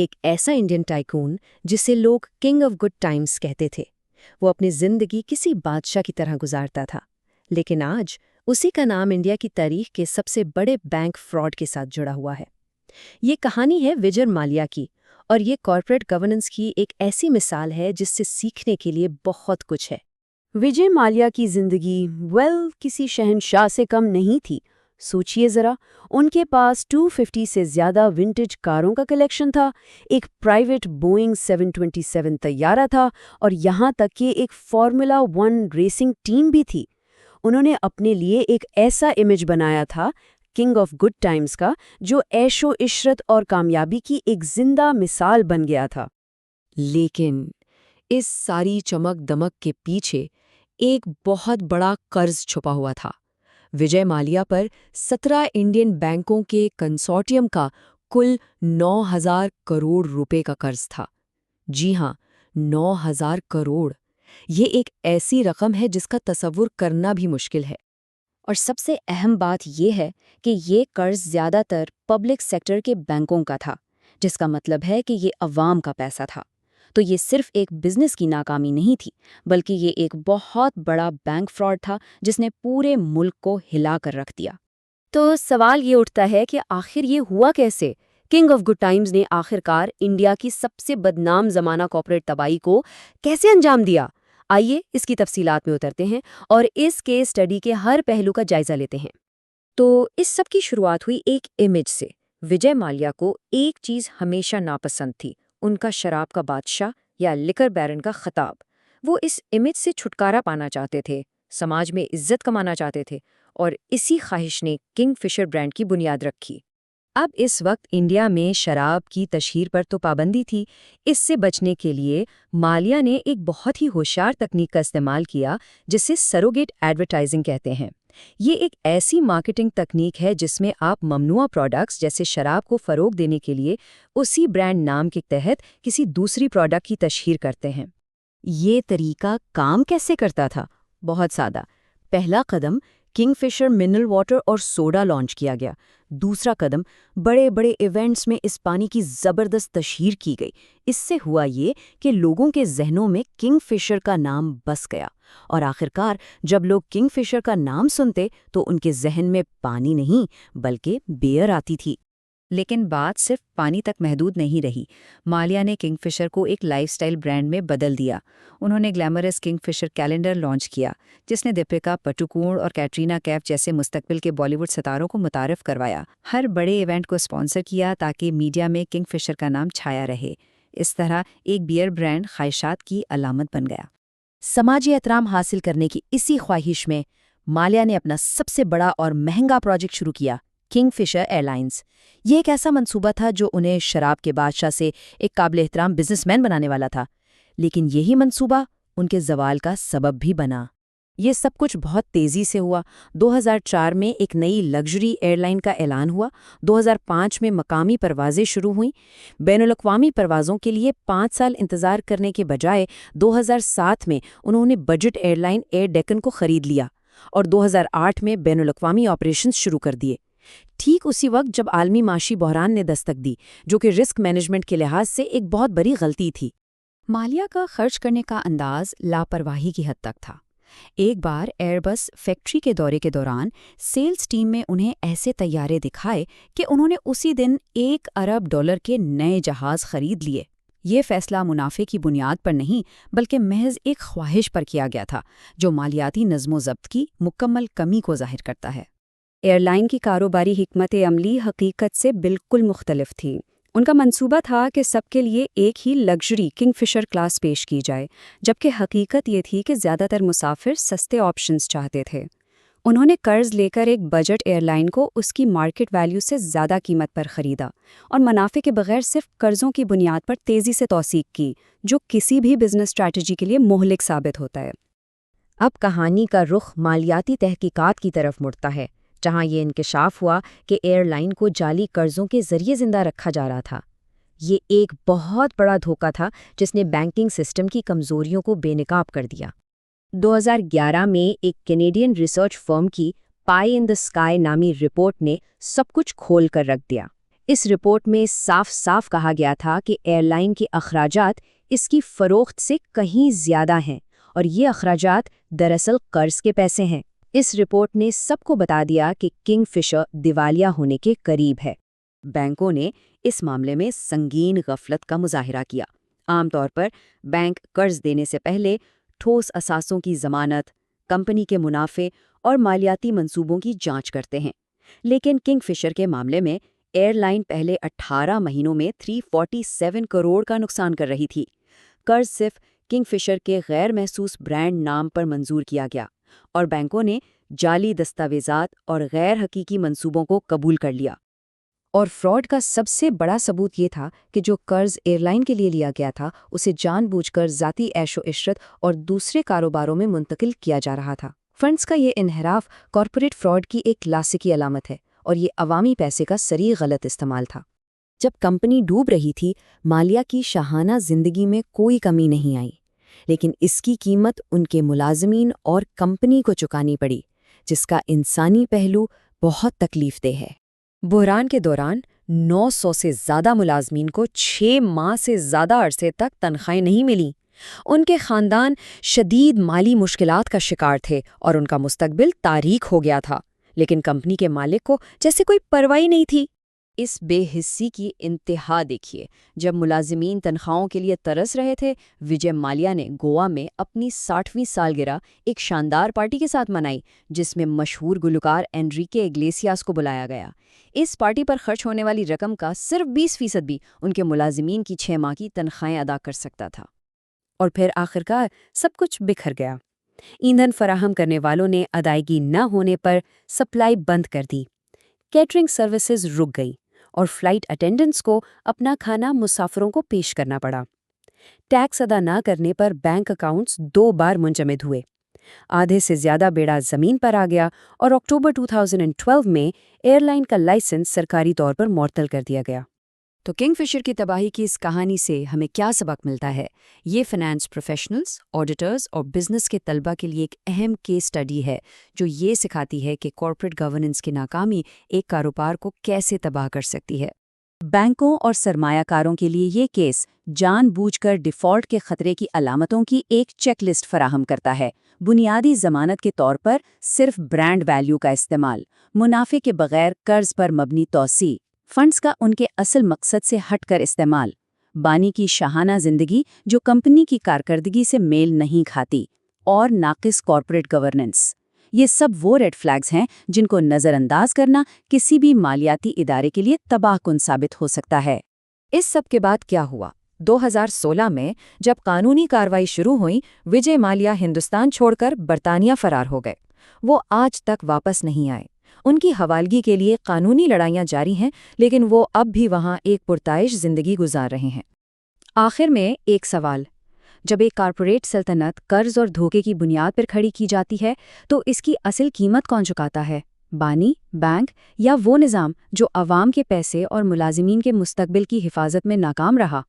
ایک ایسا Indian tycoon جسے لوگ کنگ آف گڈ ٹائمز کہتے تھے۔ وہ اپنی زندگی کسی بادشاہ کی طرح گزارتا تھا، لیکن آج اسی کا نام انڈیا کی تاریخ کے سب سے بڑے بینک فراڈ کے ساتھ جڑا ہوا ہے۔ یہ کہانی ہے وجے مالیا کی، اور یہ کارپوریٹ گورننس کی ایک ایسی مثال ہے جس سے سیکھنے کے لیے بہت کچھ ہے۔ وجے مالیا کی زندگی کسی شہنشاہ سے کم نہیں تھی۔ سوچئے ذرا، ان کے پاس 250 سے زیادہ ونٹیج کاروں کا کلیکشن تھا، ایک پرائیویٹ بوئنگ 727 طیارہ تھا، اور یہاں تک کہ ایک فارمولا 1 ریسنگ ٹیم بھی تھی۔ انہوں نے اپنے لیے ایک ایسا امیج بنایا تھا کنگ آف گڈ ٹائمز کا، جو عیش و عشرت اور کامیابی کی ایک زندہ مثال بن گیا تھا۔ لیکن اس ساری چمک دمک کے پیچھے ایک بہت بڑا قرض چھپا ہوا تھا۔ وجے مالیا پر 17 انڈین بینکوں کے کنسورٹیم کا کل 9,000 کروڑ روپے کا قرض تھا۔ جی ہاں، 9,000 کروڑ۔ یہ ایک ایسی رقم ہے جس کا تصور کرنا بھی مشکل ہے۔ اور سب سے اہم بات یہ ہے کہ یہ قرض زیادہ تر پبلک سیکٹر کے بینکوں کا تھا، جس کا مطلب ہے کہ یہ عوام کا پیسہ تھا۔ تو یہ صرف ایک بزنس کی ناکامی نہیں تھی، بلکہ یہ ایک بہت بڑا بینک فراڈ تھا جس نے پورے ملک کو ہلا کر رکھ دیا۔ تو سوال یہ اٹھتا ہے کہ آخر یہ ہوا کیسے؟ کنگ آف گڈ ٹائمز نے آخرکار انڈیا کی سب سے بدنام زمانہ کارپوریٹ تباہی کو کیسے انجام دیا؟ آئیے اس کی تفصیلات میں اترتے ہیں اور اس کیس اسٹڈی کے ہر پہلو کا جائزہ لیتے ہیں۔ تو اس سب کی شروعات ہوئی ایک امیج سے۔ وجے مالیا کو ایک چیز ہمیشہ ناپسند تھی، ان کا شراب کا بادشاہ یا لکر بیرن کا خطاب۔ وہ اس امیج سے چھٹکارا پانا چاہتے تھے، سماج میں عزت کمانا چاہتے تھے، اور اسی خواہش نے کنگ فشر برانڈ کی بنیاد رکھی۔ اب اس وقت انڈیا میں شراب کی تشہیر پر تو پابندی تھی۔ اس سے بچنے کے لیے مالیا نے ایک بہت ہی ہوشیار تکنیک کا استعمال کیا جسے سروگیٹ ایڈورٹائزنگ کہتے ہیں۔ یہ ایک ایسی مارکیٹنگ تکنیک ہے جس میں آپ ممنوعہ پروڈکٹس جیسے شراب کو فروغ دینے کے لیے اسی برانڈ نام کے تحت کسی دوسری پروڈکٹ کی تشہیر کرتے ہیں۔ یہ طریقہ کام کیسے کرتا تھا؟ بہت سادہ۔ پہلا قدم، کنگ فشر منرل واٹر اور سوڈا لانچ کیا گیا۔ دوسرا قدم، بڑے بڑے ایونٹس میں اس پانی کی زبردست تشہیر کی گئی۔ اس سے ہوا یہ کہ لوگوں کے ذہنوں میں کنگ فشر کا نام بس گیا، اور آخرکار جب لوگ کنگ فشر کا نام سنتے تو ان کے ذہن میں پانی نہیں بلکہ بیئر آتی تھی۔ لیکن بات صرف پانی تک محدود نہیں رہی۔ مالیا نے کنگ فشر کو ایک لائف سٹائل برانڈ میں بدل دیا۔ انہوں نے گلیمرس کنگ فشر کیلنڈر لانچ کیا، جس نے دیپیکا پٹوکون اور کیٹرینہ کیف جیسے مستقبل کے بالی ووڈ ستاروں کو متعارف کروایا۔ ہر بڑے ایونٹ کو اسپانسر کیا تاکہ میڈیا میں کنگ فشر کا نام چھایا رہے۔ اس طرح ایک بیئر برانڈ خواہشات کی علامت بن گیا۔ سماجی احترام حاصل کرنے کی اسی خواہش میں مالیا نے اپنا سب سے بڑا اور مہنگا پروجیکٹ شروع کیا، کنگ فشر ایئر لائنز۔ یہ ایک ایسا منصوبہ تھا جو انہیں شراب کے بادشاہ سے ایک قابل احترام بزنس مین بنانے والا تھا، لیکن یہی منصوبہ ان کے زوال کا سبب بھی بنا۔ یہ سب کچھ بہت تیزی سے ہوا۔ 2004 میں ایک نئی لگژری ایئر لائن کا اعلان ہوا، 2005 میں مقامی پروازیں شروع ہوئیں۔ بین الاقوامی پروازوں کے لیے 5 سال انتظار کرنے کے بجائے 2007 میں انہوں نے budget airline Air Deccan کو خرید لیا، اور 2008 میں بین الاقوامی آپریشنز شروع کر دیے۔ ٹھیک اسی وقت جب عالمی معاشی بحران نے دستک دی، جو کہ رسک مینجمنٹ کے لحاظ سے ایک بہت بڑی غلطی تھی۔ مالیا کا خرچ کرنے کا انداز لاپرواہی کی حد تک تھا۔ ایک بار ایئر بس فیکٹری کے دورے کے دوران سیلز ٹیم میں انہیں ایسے طیارے دکھائے کہ انہوں نے اسی دن $1 ارب کے نئے جہاز خرید لیے۔ یہ فیصلہ منافع کی بنیاد پر نہیں بلکہ محض ایک خواہش پر کیا گیا تھا، جو مالیاتی نظم و ضبط کی مکمل کمی کو ظاہر کرتا ہے۔ ایئر لائن کی کاروباری حکمت عملی حقیقت سے بالکل مختلف تھی۔ ان کا منصوبہ تھا کہ سب کے لیے ایک ہی لگژری کنگ فشر کلاس پیش کی جائے، جبکہ حقیقت یہ تھی کہ زیادہ تر مسافر سستے آپشنز چاہتے تھے۔ انہوں نے قرض لے کر ایک بجٹ ایئر لائن کو اس کی مارکیٹ ویلیو سے زیادہ قیمت پر خریدا، اور منافع کے بغیر صرف قرضوں کی بنیاد پر تیزی سے توثیق کی، جو کسی بھی بزنس اسٹریٹجی کے لیے مہلک ثابت ہوتا ہے۔ اب کہانی کا رخ مالیاتی تحقیقات کی طرف مڑتا ہے، جہاں یہ انکشاف ہوا کہ ایئر لائن کو جعلی قرضوں کے ذریعے زندہ رکھا جا رہا تھا۔ یہ ایک بہت بڑا دھوکہ تھا جس نے بینکنگ سسٹم کی کمزوریوں کو بے نقاب کر دیا۔ 2011 میں ایک کینیڈین ریسرچ فرم کی پائی ان دی اسکائی نامی رپورٹ نے سب کچھ کھول کر رکھ دیا۔ اس رپورٹ میں صاف صاف کہا گیا تھا کہ ایئر لائن کے اخراجات اس کی فروخت سے کہیں زیادہ ہیں اور یہ اخراجات دراصل قرض کے پیسے ہیں۔ اس رپورٹ نے سب کو بتا دیا کہ کنگ فشر دیوالیہ ہونے کے قریب ہے۔ بینکوں نے اس معاملے میں سنگین غفلت کا مظاہرہ کیا۔ عام طور پر بینک قرض دینے سے پہلے ٹھوس اثاثوں کی ضمانت، کمپنی کے منافع اور مالیاتی منصوبوں کی جانچ کرتے ہیں، لیکن کنگ فشر کے معاملے میں ایئر لائن پہلے 18 مہینوں میں 347 کروڑ کا نقصان کر رہی تھی۔ قرض صرف کنگ فشر کے غیر محسوس برانڈ نام پر منظور کیا گیا اور بینکوں نے جعلی دستاویزات اور غیر حقیقی منصوبوں کو قبول کر لیا۔ اور فراڈ کا سب سے بڑا ثبوت یہ تھا کہ جو قرض ایئر لائن کے لیے لیا گیا تھا اسے جان بوجھ کر ذاتی عیش و عشرت اور دوسرے کاروباروں میں منتقل کیا جا رہا تھا۔ فنڈز کا یہ انحراف کارپوریٹ فراڈ کی ایک کلاسیکی علامت ہے اور یہ عوامی پیسے کا سری غلط استعمال تھا۔ جب کمپنی ڈوب رہی تھی، مالیہ کی شاہانہ زندگی میں کوئی کمی نہیں آئی، لیکن اس کی قیمت ان کے ملازمین اور کمپنی کو چکانی پڑی، جس کا انسانی پہلو بہت تکلیف دہ ہے۔ بحران کے دوران 900 سے زیادہ ملازمین کو 6 ماہ سے زیادہ عرصے تک تنخواہیں نہیں ملیں۔ ان کے خاندان شدید مالی مشکلات کا شکار تھے اور ان کا مستقبل تاریک ہو گیا تھا، لیکن کمپنی کے مالک کو جیسے کوئی پرواہ نہیں تھی۔ اس بے حسی کی انتہا دیکھیے۔ جب ملازمین تنخواہوں کے لیے ترس رہے تھے، وجے مالیہ نے گوا میں اپنی 60ویں سالگرہ ایک شاندار پارٹی کے ساتھ منائی، جس میں مشہور گلوکار انریکے اگلیسیاس کو بلایا گیا۔ اس پارٹی پر خرچ ہونے والی رقم کا صرف 20% بھی ان کے ملازمین کی 6 ماہ کی تنخواہیں ادا کر سکتا تھا۔ اور پھر آخرکار سب کچھ بکھر گیا۔ ایندھن فراہم کرنے والوں نے ادائیگی نہ ہونے پر سپلائی بند کر دی، کیٹرنگ سروسز رک گئی اور فلائٹ اٹینڈنٹس کو اپنا کھانا مسافروں کو پیش کرنا پڑا۔ ٹیکس ادا نہ کرنے پر بینک اکاؤنٹس 2 بار منجمد ہوئے، آدھے سے زیادہ بیڑا زمین پر آ گیا اور اکتوبر 2012 میں ایئر لائن کا لائسنس سرکاری طور پر معطل کر دیا گیا۔ تو کنگ فشر کی تباہی کی اس کہانی سے ہمیں کیا سبق ملتا ہے؟ یہ فنانس پروفیشنلز، آڈیٹرز اور بزنس کے طلبہ کے لیے ایک اہم کیس سٹڈی ہے جو یہ سکھاتی ہے کہ کارپوریٹ گورننس کی ناکامی ایک کاروبار کو کیسے تباہ کر سکتی ہے۔ بینکوں اور سرمایہ کاروں کے لیے یہ کیس جان بوجھ کر ڈیفالٹ کے خطرے کی علامتوں کی ایک چیک لسٹ فراہم کرتا ہے۔ بنیادی ضمانت کے طور پر صرف برانڈ ویلیو کا استعمال، منافع کے بغیر قرض پر مبنی توسیع، فنڈز کا ان کے اصل مقصد سے ہٹ کر استعمال، بانی کی شاہانہ زندگی جو کمپنی کی کارکردگی سے میل نہیں کھاتی، اور ناقص کارپوریٹ گورننس۔ یہ سب وہ ریڈ فلیگز ہیں جن کو نظر انداز کرنا کسی بھی مالیاتی ادارے کے لیے تباہ کن ثابت ہو سکتا ہے۔ اس سب کے بعد کیا ہوا؟ 2016 میں جب قانونی کارروائی شروع ہوئی، وجے مالیہ ہندوستان چھوڑ کر برطانیہ فرار ہو گئے۔ وہ آج تک واپس نہیں آئے۔ ان کی حوالگی کے لیے قانونی لڑائیاں جاری ہیں، لیکن وہ اب بھی وہاں ایک پرتعیش زندگی گزار رہے ہیں۔ آخر میں ایک سوال، جب ایک کارپوریٹ سلطنت قرض اور دھوکے کی بنیاد پر کھڑی کی جاتی ہے تو اس کی اصل قیمت کون چکاتا ہے؟ بانی، بینک یا وہ نظام جو عوام کے پیسے اور ملازمین کے مستقبل کی حفاظت میں ناکام رہا؟